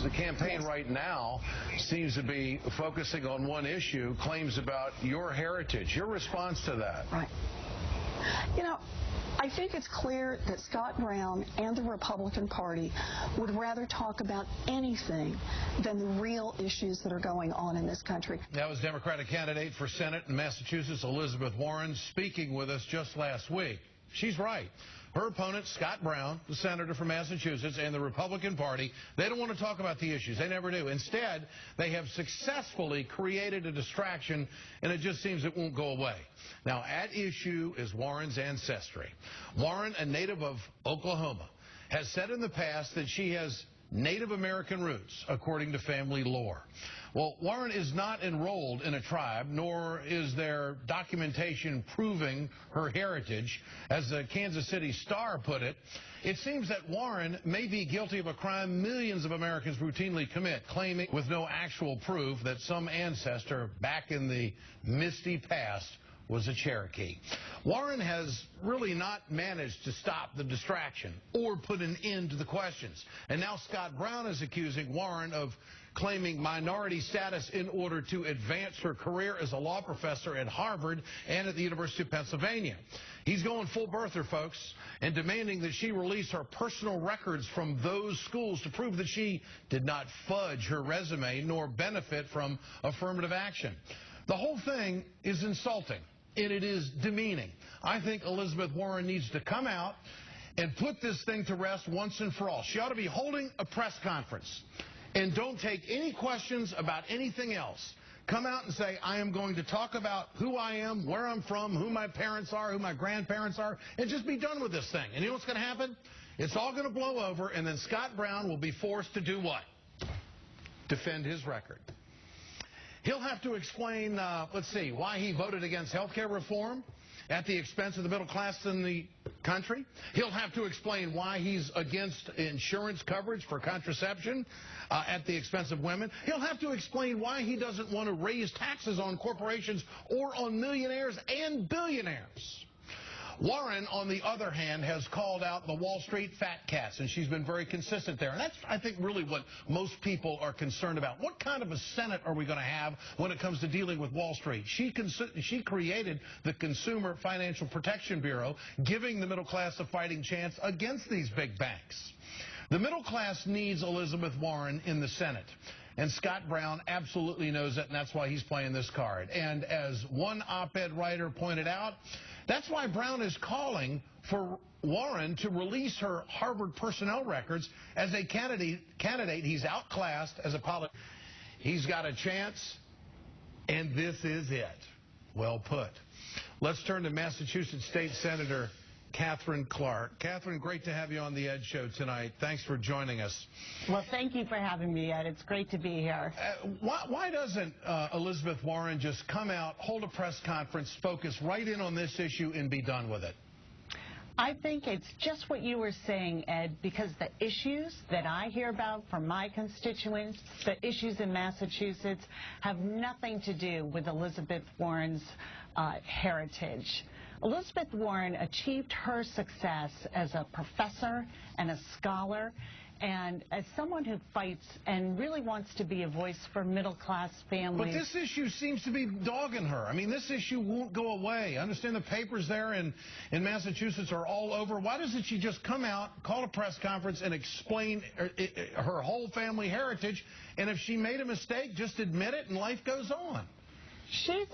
the campaign right now seems to be focusing on one issue, claims about your heritage. Your response to that? Right. You know, I think it's clear that Scott Brown and the Republican Party would rather talk about anything than the real issues that are going on in this country. That was Democratic candidate for Senate in Massachusetts, Elizabeth Warren, speaking with us just last week. She's right. Her opponent, Scott Brown, the senator from Massachusetts, and the Republican Party, they don't want to talk about the issues. They never do. Instead, they have successfully created a distraction, and it just seems it won't go away. Now, at issue is Warren's ancestry. Warren, a native of Oklahoma, has said in the past that she has Native American roots, according to family lore. Well, Warren is not enrolled in a tribe, nor is there documentation proving her heritage. As the Kansas City Star put it, it seems that Warren may be guilty of a crime millions of Americans routinely commit, claiming with no actual proof that some ancestor back in the misty past was a Cherokee. Warren has really not managed to stop the distraction or put an end to the questions. And now Scott Brown is accusing Warren of claiming minority status in order to advance her career as a law professor at Harvard and at the University of Pennsylvania. He's going full birther, folks, and demanding that she release her personal records from those schools to prove that she did not fudge her resume nor benefit from affirmative action. The whole thing is insulting, and it is demeaning. I think Elizabeth Warren needs to come out and put this thing to rest once and for all. She ought to be holding a press conference. And don't take any questions about anything else. Come out and say, I am going to talk about who I am, where I'm from, who my parents are, who my grandparents are, and just be done with this thing. And you know what's going to happen? It's all going to blow over, and then Scott Brown will be forced to do what? Defend his record. He'll have to explain, let's see, why he voted against health care reform at the expense of the middle class in the country. He'll have to explain why he's against insurance coverage for contraception at the expense of women. He'll have to explain why he doesn't want to raise taxes on corporations or on millionaires and billionaires. Warren, on the other hand, has called out the Wall Street fat cats, and she's been very consistent there. And that's, I think, really what most people are concerned about. What kind of a Senate are we going to have when it comes to dealing with Wall Street? She created the Consumer Financial Protection Bureau, giving the middle class a fighting chance against these big banks. The middle class needs Elizabeth Warren in the Senate. And Scott Brown absolutely knows it, and that's why he's playing this card. And as one op-ed writer pointed out, that's why Brown is calling for Warren to release her Harvard personnel records. As a candidate he's outclassed as a politician. He's got a chance, and this is it. Well put. Let's turn to Massachusetts State Senator Catherine Clark. Catherine, great to have you on the Ed Show tonight. Thanks for joining us. Well, thank you for having me, Ed. It's great to be here. Why doesn't Elizabeth Warren just come out, hold a press conference, focus right in on this issue, and be done with it? I think it's just what you were saying, Ed, because the issues that I hear about from my constituents, the issues in Massachusetts, have nothing to do with Elizabeth Warren's heritage. Elizabeth Warren achieved her success as a professor and a scholar, and as someone who fights and really wants to be a voice for middle-class families. But this issue seems to be dogging her. I mean, this issue won't go away. I understand the papers there in Massachusetts are all over. Why doesn't she just come out, call a press conference, and explain her whole family heritage? And if she made a mistake, just admit it, and life goes on. She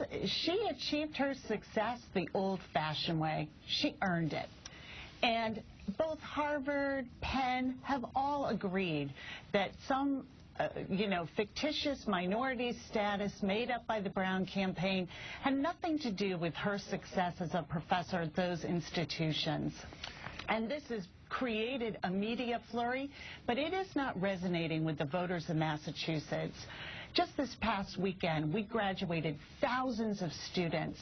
achieved her success the old-fashioned way. She earned it. And both Harvard, Penn have all agreed that some, fictitious minority status made up by the Brown campaign had nothing to do with her success as a professor at those institutions. And this has created a media flurry, but it is not resonating with the voters of Massachusetts. Just this past weekend, we graduated thousands of students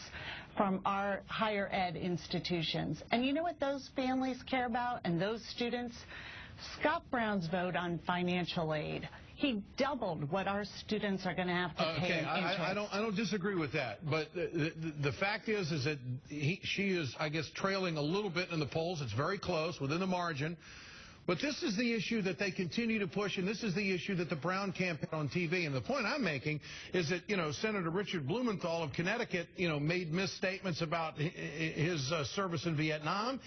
from our higher ed institutions. And you know what those families care about and those students? Scott Brown's vote on financial aid. He doubled what our students are going to have to pay. Okay, I don't disagree with that, but the fact is that she is, I guess, trailing a little bit in the polls. It's very close, within the margin. But this is the issue that they continue to push, and this is the issue that the Brown campaign on TV. And the point I'm making is that, Senator Richard Blumenthal of Connecticut, made misstatements about his service in Vietnam.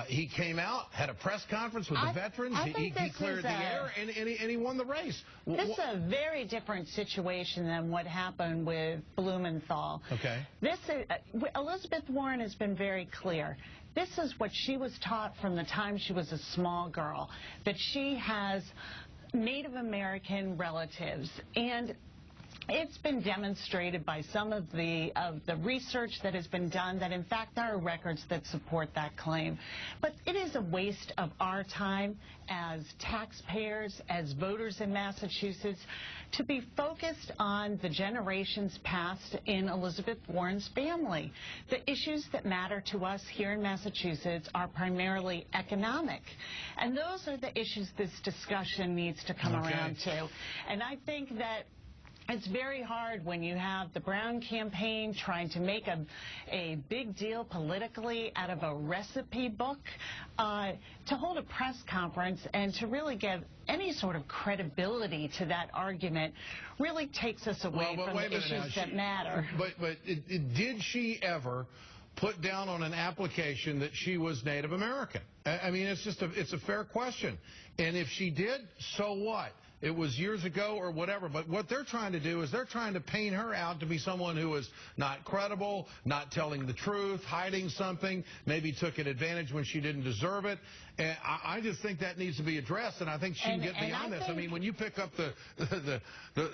He came out, had a press conference with the veterans. He cleared the air, and he won the race. This is a very different situation than what happened with Blumenthal. Okay. Elizabeth Warren has been very clear. This is what she was taught from the time she was a small girl, that she has Native American relatives. And it's been demonstrated by some of the research that has been done that, in fact, there are records that support that claim. But it is a waste of our time as taxpayers, as voters in Massachusetts, to be focused on the generations past in Elizabeth Warren's family. The issues that matter to us here in Massachusetts are primarily economic. And those are the issues this discussion needs to come around to. And I think that it's very hard when you have the Brown campaign trying to make a big deal politically out of a recipe book, to hold a press conference and to really give any sort of credibility to that argument really takes us away from the issues that matter. But did she ever put down on an application that she was Native American? I mean, it's a fair question. And if she did, so what? It was years ago or whatever, but what they're trying to do is they're trying to paint her out to be someone who is not credible, not telling the truth, hiding something, maybe took an advantage when she didn't deserve it. And I just think that needs to be addressed, and I think she can get beyond this. I mean, when you pick up the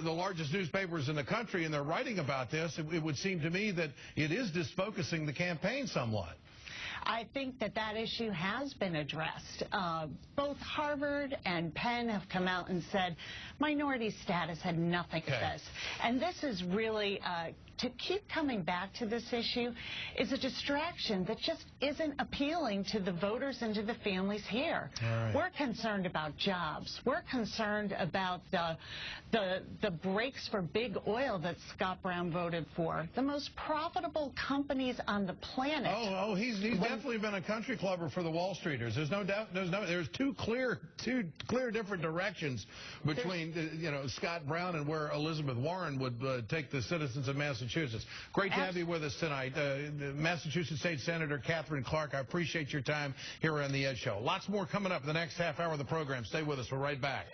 largest newspapers in the country and they're writing about this, it would seem to me that it is disfocusing the campaign somewhat. I think that issue has been addressed. Both Harvard and Penn have come out and said minority status had nothing to this. And this is really, to keep coming back to this issue is a distraction that just isn't appealing to the voters and to the families here. Right. We're concerned about jobs. We're concerned about the breaks for big oil that Scott Brown voted for. The most profitable companies on the planet. Oh, he's definitely been a country clubber for the Wall Streeters. There's no doubt. There's two clear different directions between Scott Brown and where Elizabeth Warren would take the citizens of Massachusetts. Great to have you with us tonight. Massachusetts State Senator Catherine Clark, I appreciate your time here on The Ed Show. Lots more coming up in the next half hour of the program. Stay with us. We're right back.